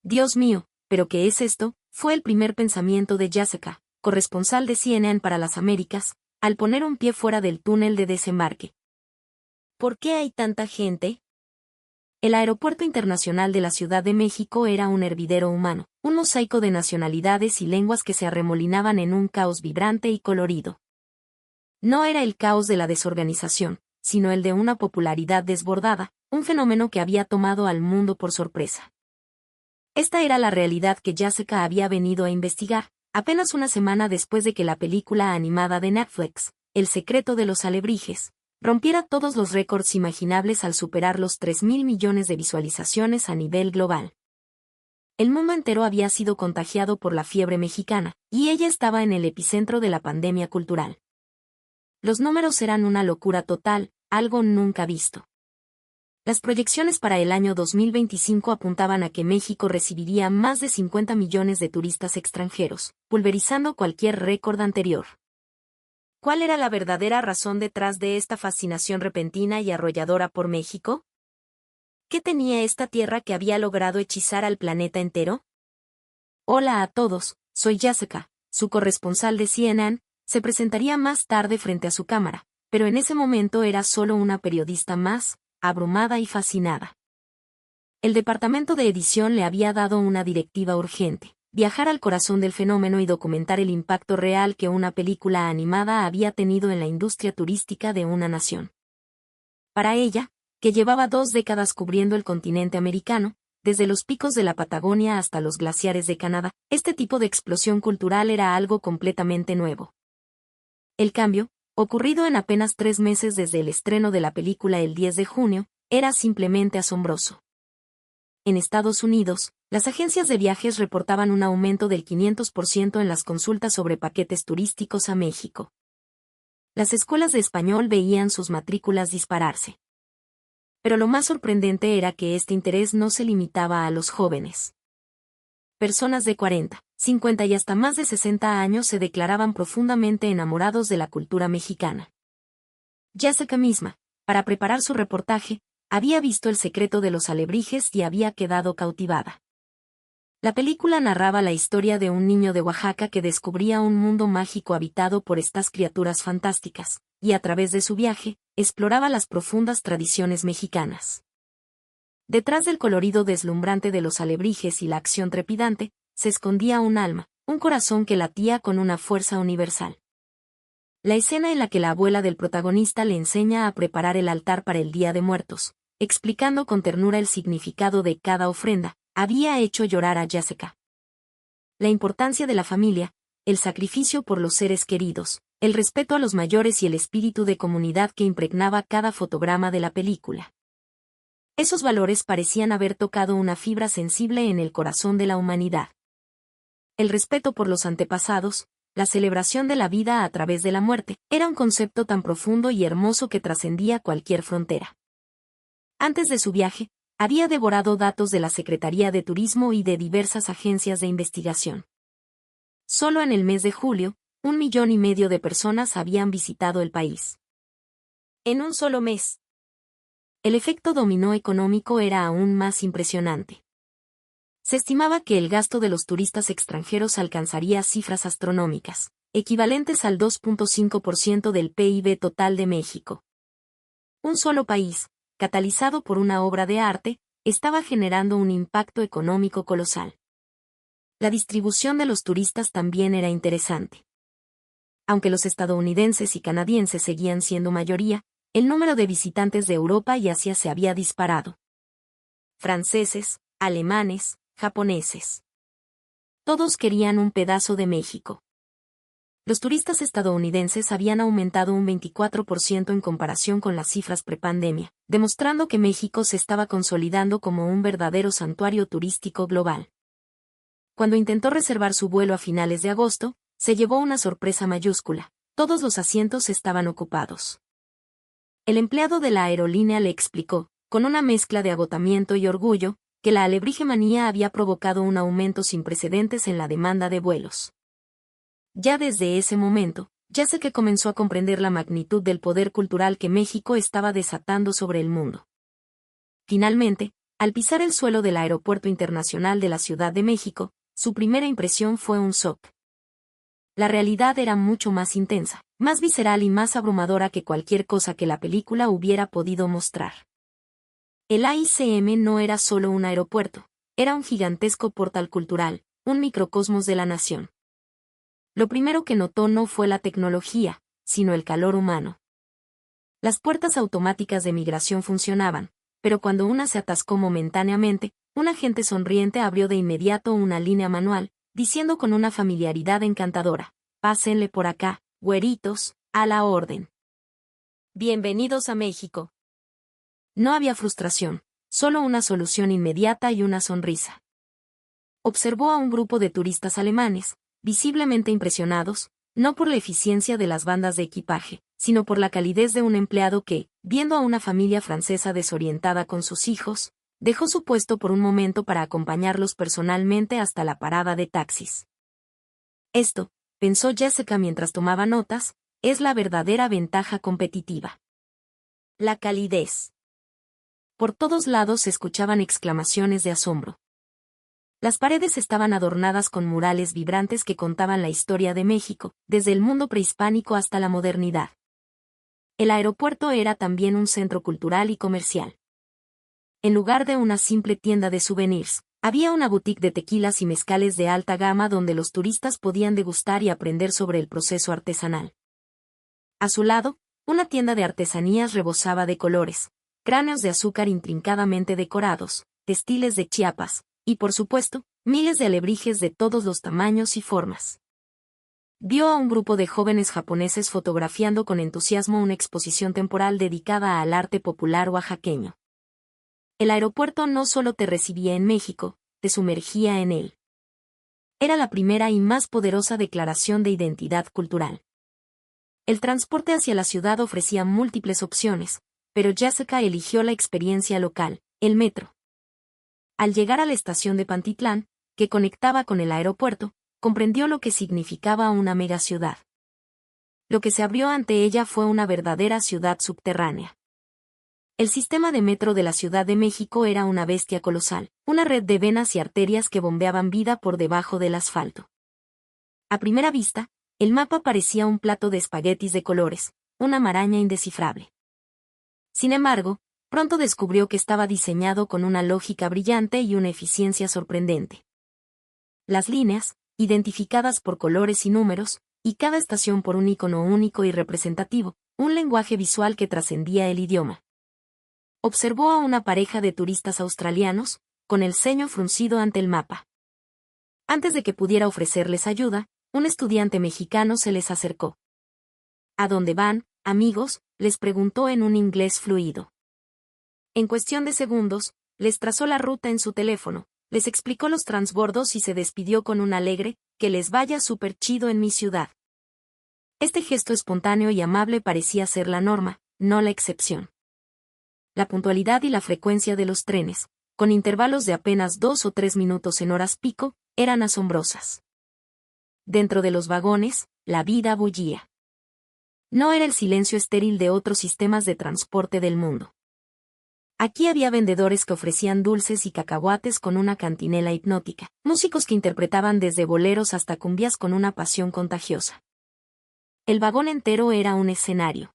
Dios mío, ¿pero qué es esto? Fue el primer pensamiento de Jessica, corresponsal de CNN para las Américas, al poner un pie fuera del túnel de desembarque. ¿Por qué hay tanta gente? El Aeropuerto Internacional de la Ciudad de México era un hervidero humano, un mosaico de nacionalidades y lenguas que se arremolinaban en un caos vibrante y colorido. No era el caos de la desorganización, sino el de una popularidad desbordada, un fenómeno que había tomado al mundo por sorpresa. Esta era la realidad que Jessica había venido a investigar, apenas una semana después de que la película animada de Netflix, El secreto de los alebrijes, rompiera todos los récords imaginables al superar los 3.000 millones de visualizaciones a nivel global. El mundo entero había sido contagiado por la fiebre mexicana, y ella estaba en el epicentro de la pandemia cultural. Los números eran una locura total, algo nunca visto. Las proyecciones para el año 2025 apuntaban a que México recibiría más de 50 millones de turistas extranjeros, pulverizando cualquier récord anterior. ¿Cuál era la verdadera razón detrás de esta fascinación repentina y arrolladora por México? ¿Qué tenía esta tierra que había logrado hechizar al planeta entero? Hola a todos, soy Jessica, su corresponsal de CNN. Se presentaría más tarde frente a su cámara, pero en ese momento era solo una periodista más, abrumada y fascinada. El departamento de edición le había dado una directiva urgente: viajar al corazón del fenómeno y documentar el impacto real que una película animada había tenido en la industria turística de una nación. Para ella, que llevaba 2 décadas cubriendo el continente americano, desde los picos de la Patagonia hasta los glaciares de Canadá, este tipo de explosión cultural era algo completamente nuevo. El cambio, ocurrido en apenas 3 meses desde el estreno de la película el 10 de junio, era simplemente asombroso. En Estados Unidos, las agencias de viajes reportaban un aumento del 500% en las consultas sobre paquetes turísticos a México. Las escuelas de español veían sus matrículas dispararse. Pero lo más sorprendente era que este interés no se limitaba a los jóvenes. Personas de 40, 50 y hasta más de 60 años se declaraban profundamente enamorados de la cultura mexicana. Jessica misma, para preparar su reportaje, había visto El secreto de los alebrijes y había quedado cautivada. La película narraba la historia de un niño de Oaxaca que descubría un mundo mágico habitado por estas criaturas fantásticas, y a través de su viaje, exploraba las profundas tradiciones mexicanas. Detrás del colorido deslumbrante de los alebrijes y la acción trepidante, se escondía un alma, un corazón que latía con una fuerza universal. La escena en la que la abuela del protagonista le enseña a preparar el altar para el Día de Muertos, explicando con ternura el significado de cada ofrenda, había hecho llorar a Jessica. La importancia de la familia, el sacrificio por los seres queridos, el respeto a los mayores y el espíritu de comunidad que impregnaba cada fotograma de la película. Esos valores parecían haber tocado una fibra sensible en el corazón de la humanidad. El respeto por los antepasados, la celebración de la vida a través de la muerte, era un concepto tan profundo y hermoso que trascendía cualquier frontera. Antes de su viaje, había devorado datos de la Secretaría de Turismo y de diversas agencias de investigación. Solo en el mes de julio, 1,5 millones de personas habían visitado el país. En un solo mes. El efecto dominó económico era aún más impresionante. Se estimaba que el gasto de los turistas extranjeros alcanzaría cifras astronómicas, equivalentes al 2.5% del PIB total de México. Un solo país, catalizado por una obra de arte, estaba generando un impacto económico colosal. La distribución de los turistas también era interesante. Aunque los estadounidenses y canadienses seguían siendo mayoría, el número de visitantes de Europa y Asia se había disparado. Franceses, alemanes, japoneses. Todos querían un pedazo de México. Los turistas estadounidenses habían aumentado un 24% en comparación con las cifras prepandemia, demostrando que México se estaba consolidando como un verdadero santuario turístico global. Cuando intentó reservar su vuelo a finales de agosto, se llevó una sorpresa mayúscula: todos los asientos estaban ocupados. El empleado de la aerolínea le explicó, con una mezcla de agotamiento y orgullo, que la alebrijemanía había provocado un aumento sin precedentes en la demanda de vuelos. Ya desde ese momento, Jessica comenzó a comprender la magnitud del poder cultural que México estaba desatando sobre el mundo. Finalmente, Al pisar el suelo del Aeropuerto Internacional de la Ciudad de México, su primera impresión fue un shock. La realidad era mucho más intensa, más visceral y más abrumadora que cualquier cosa que la película hubiera podido mostrar. El AICM no era solo un aeropuerto, era un gigantesco portal cultural, un microcosmos de la nación. Lo primero que notó no fue la tecnología, sino el calor humano. Las puertas automáticas de migración funcionaban, pero cuando una se atascó momentáneamente, un agente sonriente abrió de inmediato una línea manual, diciendo con una familiaridad encantadora: «Pásenle por acá, güeritos, a la orden». Bienvenidos a México. No había frustración, solo una solución inmediata y una sonrisa. Observó a un grupo de turistas alemanes, visiblemente impresionados, no por la eficiencia de las bandas de equipaje, sino por la calidez de un empleado que, viendo a una familia francesa desorientada con sus hijos, dejó su puesto por un momento para acompañarlos personalmente hasta la parada de taxis. Esto, pensó Jessica mientras tomaba notas, es la verdadera ventaja competitiva. La calidez. Por todos lados se escuchaban exclamaciones de asombro. Las paredes estaban adornadas con murales vibrantes que contaban la historia de México, desde el mundo prehispánico hasta la modernidad. El aeropuerto era también un centro cultural y comercial. En lugar de una simple tienda de souvenirs, había una boutique de tequilas y mezcales de alta gama donde los turistas podían degustar y aprender sobre el proceso artesanal. A su lado, una tienda de artesanías rebosaba de colores, cráneos de azúcar intrincadamente decorados, textiles de Chiapas, y por supuesto, miles de alebrijes de todos los tamaños y formas. Vio a un grupo de jóvenes japoneses fotografiando con entusiasmo una exposición temporal dedicada al arte popular oaxaqueño. El aeropuerto no solo te recibía en México, te sumergía en él. Era la primera y más poderosa declaración de identidad cultural. El transporte hacia la ciudad ofrecía múltiples opciones, pero Jessica eligió la experiencia local, el metro. Al llegar a la estación de Pantitlán, que conectaba con el aeropuerto, comprendió lo que significaba una megaciudad. Lo que se abrió ante ella fue una verdadera ciudad subterránea. El sistema de metro de la Ciudad de México era una bestia colosal, una red de venas y arterias que bombeaban vida por debajo del asfalto. A primera vista, el mapa parecía un plato de espaguetis de colores, una maraña indescifrable. Sin embargo, pronto descubrió que estaba diseñado con una lógica brillante y una eficiencia sorprendente. Las líneas, identificadas por colores y números, y cada estación por un icono único y representativo, un lenguaje visual que trascendía el idioma. Observó a una pareja de turistas australianos, con el ceño fruncido ante el mapa. Antes de que pudiera ofrecerles ayuda, un estudiante mexicano se les acercó. ¿A dónde van, amigos?, les preguntó en un inglés fluido. En cuestión de segundos, les trazó la ruta en su teléfono, les explicó los transbordos y se despidió con un alegre: «Que les vaya súper chido en mi ciudad». Este gesto espontáneo y amable parecía ser la norma, no la excepción. La puntualidad y la frecuencia de los trenes, con intervalos de apenas 2 o 3 minutos en horas pico, eran asombrosas. Dentro de los vagones, la vida bullía. No era el silencio estéril de otros sistemas de transporte del mundo. Aquí había vendedores que ofrecían dulces y cacahuates con una cantinela hipnótica, músicos que interpretaban desde boleros hasta cumbias con una pasión contagiosa. El vagón entero era un escenario.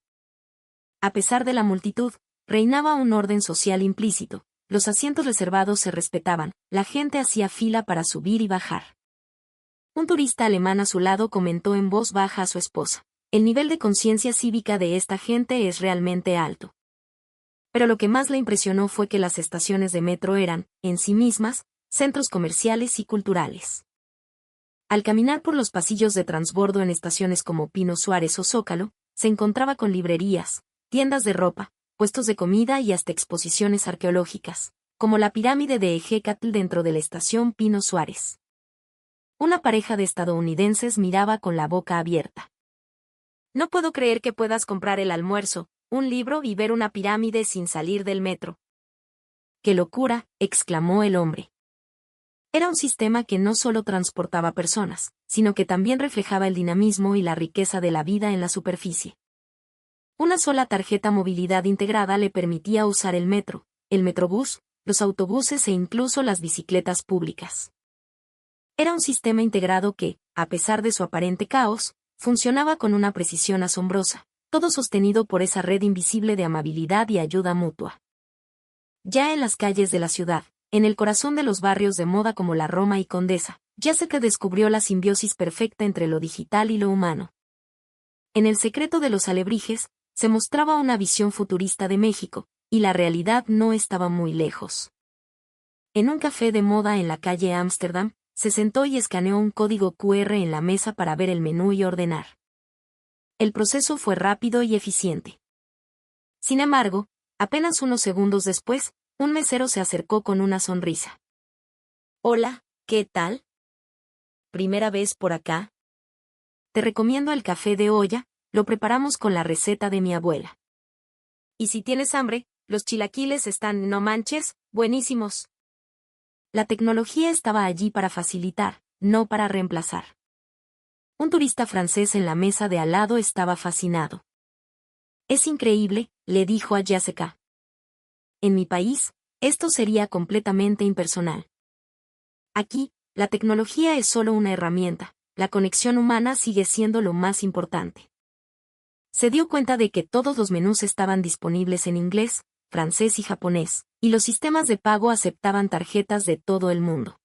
A pesar de la multitud, reinaba un orden social implícito, los asientos reservados se respetaban, la gente hacía fila para subir y bajar. Un turista alemán a su lado comentó en voz baja a su esposa: «El nivel de conciencia cívica de esta gente es realmente alto». Pero lo que más le impresionó fue que las estaciones de metro eran, en sí mismas, centros comerciales y culturales. Al caminar por los pasillos de transbordo en estaciones como Pino Suárez o Zócalo, se encontraba con librerías, tiendas de ropa, puestos de comida y hasta exposiciones arqueológicas, como la pirámide de Ejecatl dentro de la estación Pino Suárez. Una pareja de estadounidenses miraba con la boca abierta. «No puedo creer que puedas comprar el almuerzo, un libro y ver una pirámide sin salir del metro». «¡Qué locura!», exclamó el hombre. Era un sistema que no solo transportaba personas, sino que también reflejaba el dinamismo y la riqueza de la vida en la superficie. Una sola tarjeta movilidad integrada le permitía usar el metro, el Metrobús, los autobuses e incluso las bicicletas públicas. Era un sistema integrado que, a pesar de su aparente caos, funcionaba con una precisión asombrosa, todo sostenido por esa red invisible de amabilidad y ayuda mutua. Ya en las calles de la ciudad, en el corazón de los barrios de moda como la Roma y Condesa, Yaseka descubrió la simbiosis perfecta entre lo digital y lo humano. En El secreto de los alebrijes, se mostraba una visión futurista de México, y la realidad no estaba muy lejos. En un café de moda en la calle Ámsterdam, se sentó y escaneó un código QR en la mesa para ver el menú y ordenar. El proceso fue rápido y eficiente. Sin embargo, apenas unos segundos después, un mesero se acercó con una sonrisa. «Hola, ¿qué tal? ¿Primera vez por acá? Te recomiendo el café de olla, lo preparamos con la receta de mi abuela. Y si tienes hambre, los chilaquiles están, no manches, buenísimos». La tecnología estaba allí para facilitar, no para reemplazar. Un turista francés en la mesa de al lado estaba fascinado. «Es increíble», le dijo a Yaseka. «En mi país, esto sería completamente impersonal. Aquí, la tecnología es solo una herramienta, la conexión humana sigue siendo lo más importante». Se dio cuenta de que todos los menús estaban disponibles en inglés, francés y japonés, y los sistemas de pago aceptaban tarjetas de todo el mundo.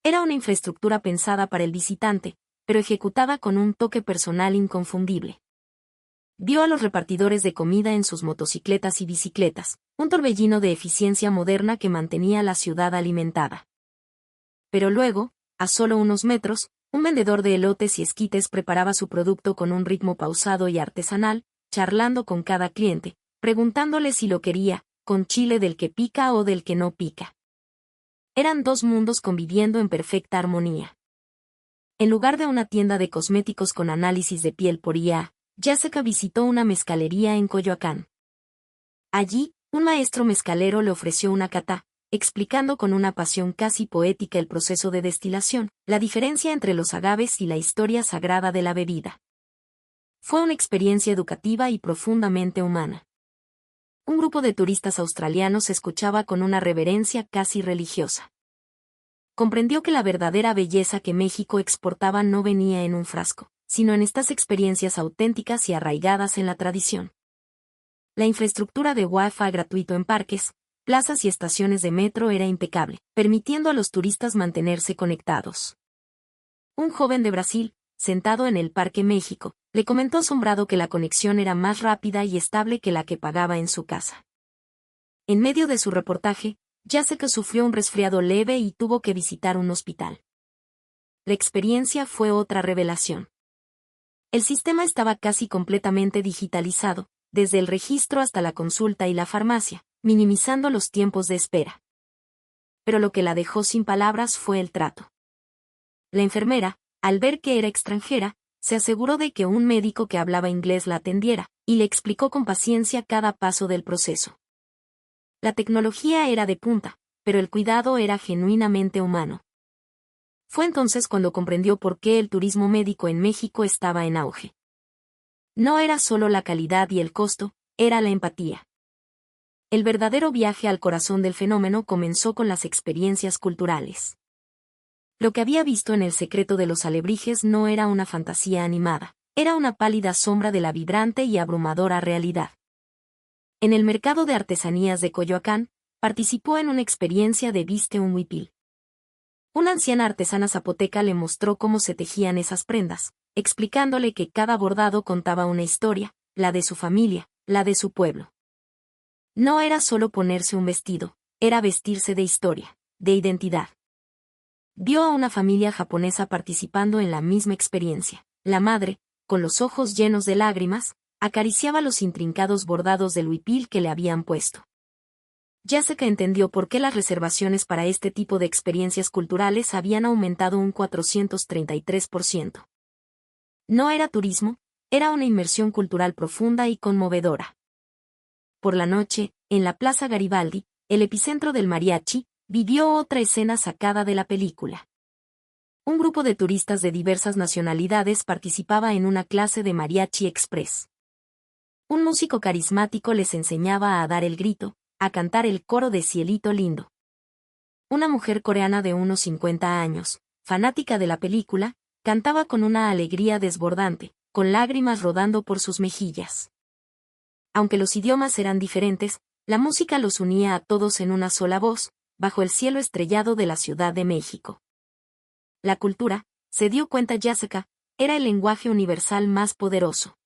Era una infraestructura pensada para el visitante, pero ejecutada con un toque personal inconfundible. Vio a los repartidores de comida en sus motocicletas y bicicletas, un torbellino de eficiencia moderna que mantenía la ciudad alimentada. Pero luego, a solo unos metros, un vendedor de elotes y esquites preparaba su producto con un ritmo pausado y artesanal, charlando con cada cliente, preguntándole si lo quería, con chile del que pica o del que no pica. Eran dos mundos conviviendo en perfecta armonía. En lugar de una tienda de cosméticos con análisis de piel por IA, Yaseka visitó una mezcalería en Coyoacán. Allí, un maestro mezcalero le ofreció una cata, explicando con una pasión casi poética el proceso de destilación, la diferencia entre los agaves y la historia sagrada de la bebida. Fue una experiencia educativa y profundamente humana. Un grupo de turistas australianos escuchaba con una reverencia casi religiosa. Comprendió que la verdadera belleza que México exportaba no venía en un frasco, sino en estas experiencias auténticas y arraigadas en la tradición. La infraestructura de Wi-Fi gratuito en parques, plazas y estaciones de metro era impecable, permitiendo a los turistas mantenerse conectados. Un joven de Brasil, sentado en el Parque México, le comentó asombrado que la conexión era más rápida y estable que la que pagaba en su casa. En medio de su reportaje, Yaseka sufrió un resfriado leve y tuvo que visitar un hospital. La experiencia fue otra revelación. El sistema estaba casi completamente digitalizado, desde el registro hasta la consulta y la farmacia, minimizando los tiempos de espera. Pero lo que la dejó sin palabras fue el trato. La enfermera, al ver que era extranjera, se aseguró de que un médico que hablaba inglés la atendiera, y le explicó con paciencia cada paso del proceso. La tecnología era de punta, pero el cuidado era genuinamente humano. Fue entonces cuando comprendió por qué el turismo médico en México estaba en auge. No era solo la calidad y el costo, era la empatía. El verdadero viaje al corazón del fenómeno comenzó con las experiencias culturales. Lo que había visto en El secreto de los alebrijes no era una fantasía animada, era una pálida sombra de la vibrante y abrumadora realidad. En el mercado de artesanías de Coyoacán, participó en una experiencia de Viste un huipil. Una anciana artesana zapoteca le mostró cómo se tejían esas prendas, explicándole que cada bordado contaba una historia, la de su familia, la de su pueblo. No era solo ponerse un vestido, era vestirse de historia, de identidad. Vio a una familia japonesa participando en la misma experiencia. La madre, con los ojos llenos de lágrimas, acariciaba los intrincados bordados del huipil que le habían puesto. Yaseka entendió por qué las reservaciones para este tipo de experiencias culturales habían aumentado un 433%. No era turismo, era una inmersión cultural profunda y conmovedora. Por la noche, en la Plaza Garibaldi, el epicentro del mariachi, vivió otra escena sacada de la película. Un grupo de turistas de diversas nacionalidades participaba en una clase de mariachi express. Un músico carismático les enseñaba a dar el grito, a cantar el coro de Cielito Lindo. Una mujer coreana de unos 50 años, fanática de la película, cantaba con una alegría desbordante, con lágrimas rodando por sus mejillas. Aunque los idiomas eran diferentes, la música los unía a todos en una sola voz, bajo el cielo estrellado de la Ciudad de México. La cultura, se dio cuenta Jessica, era el lenguaje universal más poderoso.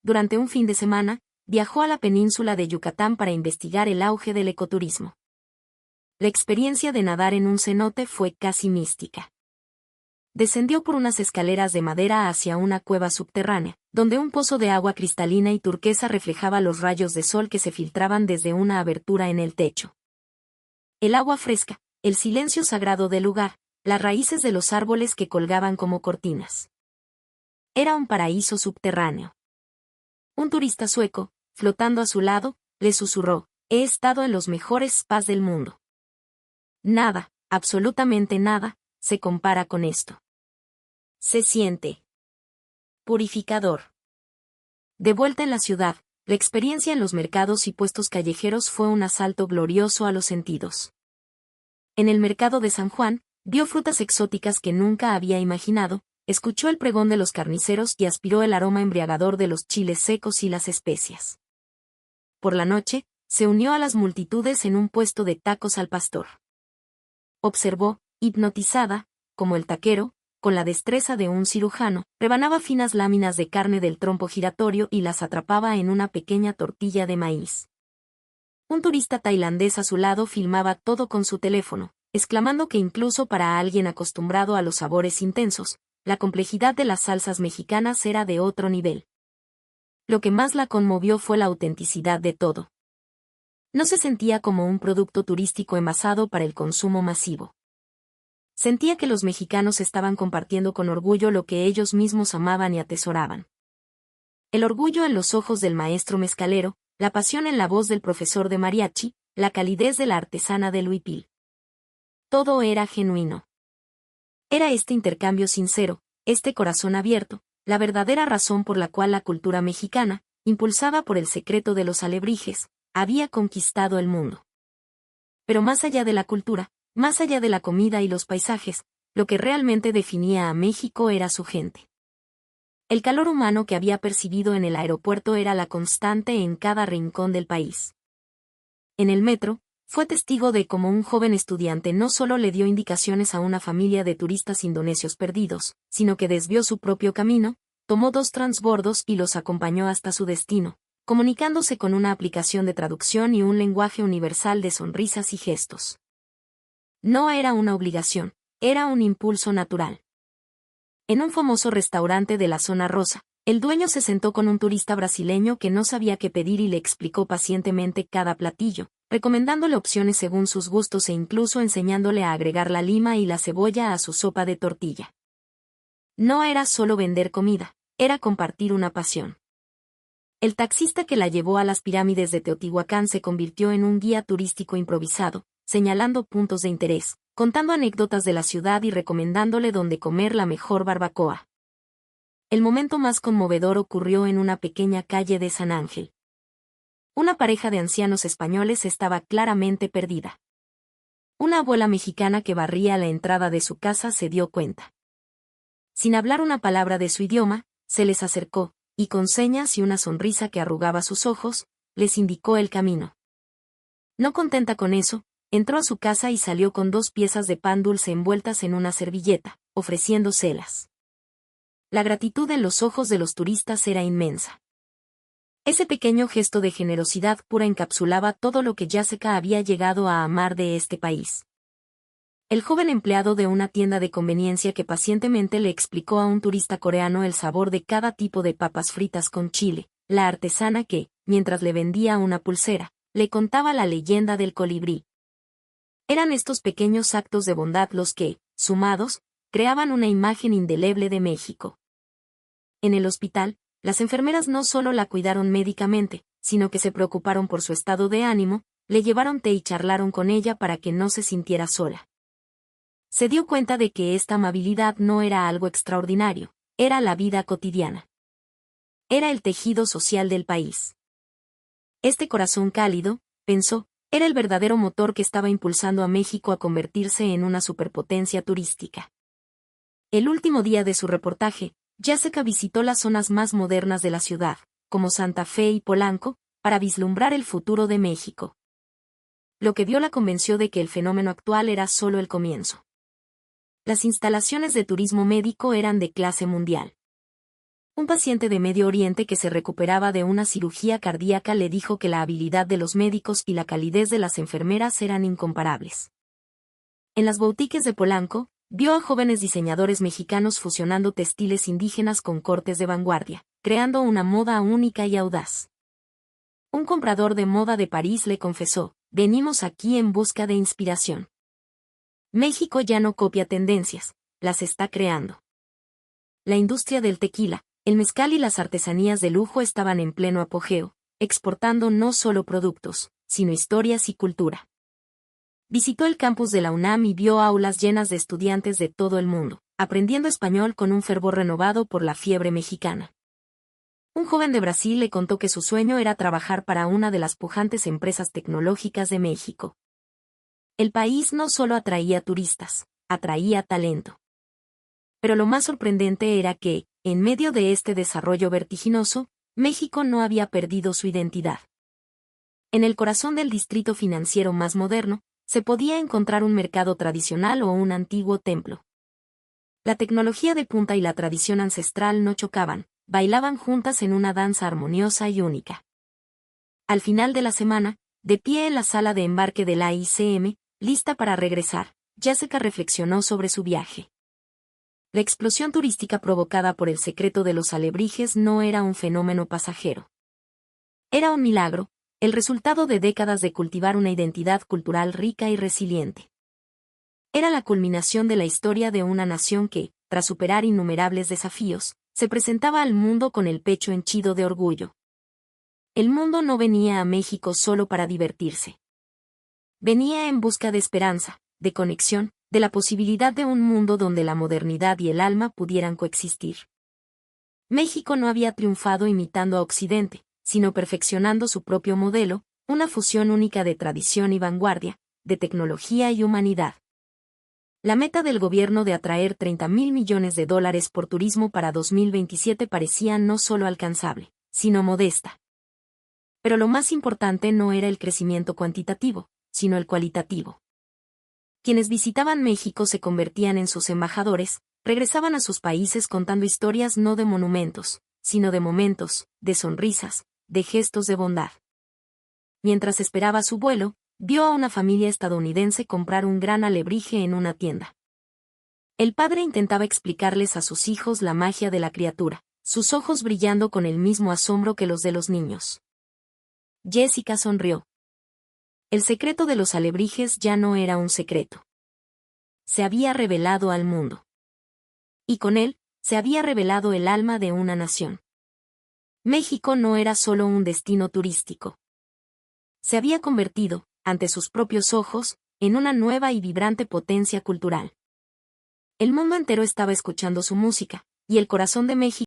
Durante un fin de semana, viajó a la península de Yucatán para investigar el auge del ecoturismo. La experiencia de nadar en un cenote fue casi mística. Descendió por unas escaleras de madera hacia una cueva subterránea, donde un pozo de agua cristalina y turquesa reflejaba los rayos de sol que se filtraban desde una abertura en el techo. El agua fresca, el silencio sagrado del lugar, las raíces de los árboles que colgaban como cortinas. Era un paraíso subterráneo. Un turista sueco, flotando a su lado, le susurró: «He estado en los mejores spas del mundo. Nada, absolutamente nada, se compara con esto. Se siente purificador». De vuelta en la ciudad, la experiencia en los mercados y puestos callejeros fue un asalto glorioso a los sentidos. En el mercado de San Juan, vio frutas exóticas que nunca había imaginado, escuchó el pregón de los carniceros y aspiró el aroma embriagador de los chiles secos y las especias. Por la noche, se unió a las multitudes en un puesto de tacos al pastor. Observó, hipnotizada, como el taquero, con la destreza de un cirujano, rebanaba finas láminas de carne del trompo giratorio y las atrapaba en una pequeña tortilla de maíz. Un turista tailandés a su lado filmaba todo con su teléfono, exclamando que incluso para alguien acostumbrado a los sabores intensos, la complejidad de las salsas mexicanas era de otro nivel. Lo que más la conmovió fue la autenticidad de todo. No se sentía como un producto turístico envasado para el consumo masivo. Sentía que los mexicanos estaban compartiendo con orgullo lo que ellos mismos amaban y atesoraban. El orgullo en los ojos del maestro mezcalero, la pasión en la voz del profesor de mariachi, la calidez de la artesana del huipil. Todo era genuino. Era este intercambio sincero, este corazón abierto, la verdadera razón por la cual la cultura mexicana, impulsada por el secreto de los alebrijes, había conquistado el mundo. Pero más allá de la cultura, más allá de la comida y los paisajes, lo que realmente definía a México era su gente. El calor humano que había percibido en el aeropuerto era la constante en cada rincón del país. En el metro, fue testigo de cómo un joven estudiante no solo le dio indicaciones a una familia de turistas indonesios perdidos, sino que desvió su propio camino, tomó 2 transbordos y los acompañó hasta su destino, comunicándose con una aplicación de traducción y un lenguaje universal de sonrisas y gestos. No era una obligación, era un impulso natural. En un famoso restaurante de la zona rosa, el dueño se sentó con un turista brasileño que no sabía qué pedir y le explicó pacientemente cada platillo, recomendándole opciones según sus gustos e incluso enseñándole a agregar la lima y la cebolla a su sopa de tortilla. No era solo vender comida, era compartir una pasión. El taxista que la llevó a las pirámides de Teotihuacán se convirtió en un guía turístico improvisado, señalando puntos de interés, contando anécdotas de la ciudad y recomendándole dónde comer la mejor barbacoa. El momento más conmovedor ocurrió en una pequeña calle de San Ángel. Una pareja de ancianos españoles estaba claramente perdida. Una abuela mexicana que barría la entrada de su casa se dio cuenta. Sin hablar una palabra de su idioma, se les acercó, y con señas y una sonrisa que arrugaba sus ojos, les indicó el camino. No contenta con eso, entró a su casa y salió con 2 piezas de pan dulce envueltas en una servilleta, ofreciéndoselas. La gratitud en los ojos de los turistas era inmensa. Ese pequeño gesto de generosidad pura encapsulaba todo lo que Jessica había llegado a amar de este país. El joven empleado de una tienda de conveniencia que pacientemente le explicó a un turista coreano el sabor de cada tipo de papas fritas con chile, la artesana que, mientras le vendía una pulsera, le contaba la leyenda del colibrí. Eran estos pequeños actos de bondad los que, sumados, creaban una imagen indeleble de México. En el hospital, las enfermeras no solo la cuidaron médicamente, sino que se preocuparon por su estado de ánimo, le llevaron té y charlaron con ella para que no se sintiera sola. Se dio cuenta de que esta amabilidad no era algo extraordinario, era la vida cotidiana. Era el tejido social del país. Este corazón cálido, pensó, era el verdadero motor que estaba impulsando a México a convertirse en una superpotencia turística. El último día de su reportaje, Jessica visitó las zonas más modernas de la ciudad, como Santa Fe y Polanco, para vislumbrar el futuro de México. Lo que vio la convenció de que el fenómeno actual era solo el comienzo. Las instalaciones de turismo médico eran de clase mundial. Un paciente de Medio Oriente que se recuperaba de una cirugía cardíaca le dijo que la habilidad de los médicos y la calidez de las enfermeras eran incomparables. En las boutiques de Polanco, vio a jóvenes diseñadores mexicanos fusionando textiles indígenas con cortes de vanguardia, creando una moda única y audaz. Un comprador de moda de París le confesó, venimos aquí en busca de inspiración. México ya no copia tendencias, las está creando. La industria del tequila, el mezcal y las artesanías de lujo estaban en pleno apogeo, exportando no solo productos, sino historias y cultura. Visitó el campus de la UNAM y vio aulas llenas de estudiantes de todo el mundo, aprendiendo español con un fervor renovado por la fiebre mexicana. Un joven de Brasil le contó que su sueño era trabajar para una de las pujantes empresas tecnológicas de México. El país no solo atraía turistas, atraía talento. Pero lo más sorprendente era que, en medio de este desarrollo vertiginoso, México no había perdido su identidad. En el corazón del distrito financiero más moderno, se podía encontrar un mercado tradicional o un antiguo templo. La tecnología de punta y la tradición ancestral no chocaban, bailaban juntas en una danza armoniosa y única. Al final de la semana, de pie en la sala de embarque de la ICM, lista para regresar, Jessica reflexionó sobre su viaje. La explosión turística provocada por el secreto de los alebrijes no era un fenómeno pasajero. Era un milagro, el resultado de décadas de cultivar una identidad cultural rica y resiliente. Era la culminación de la historia de una nación que, tras superar innumerables desafíos, se presentaba al mundo con el pecho henchido de orgullo. El mundo no venía a México solo para divertirse. Venía en busca de esperanza, de conexión, de la posibilidad de un mundo donde la modernidad y el alma pudieran coexistir. México no había triunfado imitando a Occidente, sino perfeccionando su propio modelo, una fusión única de tradición y vanguardia, de tecnología y humanidad. La meta del gobierno de atraer $30,000 millones por turismo para 2027 parecía no solo alcanzable, sino modesta. Pero lo más importante no era el crecimiento cuantitativo, sino el cualitativo. Quienes visitaban México se convertían en sus embajadores, regresaban a sus países contando historias no de monumentos, sino de momentos, de sonrisas, de gestos de bondad. Mientras esperaba su vuelo, vio a una familia estadounidense comprar un gran alebrije en una tienda. El padre intentaba explicarles a sus hijos la magia de la criatura, sus ojos brillando con el mismo asombro que los de los niños. Jessica sonrió. El secreto de los alebrijes ya no era un secreto. Se había revelado al mundo. Y con él, se había revelado el alma de una nación. México no era solo un destino turístico. Se había convertido, ante sus propios ojos, en una nueva y vibrante potencia cultural. El mundo entero estaba escuchando su música, y el corazón de México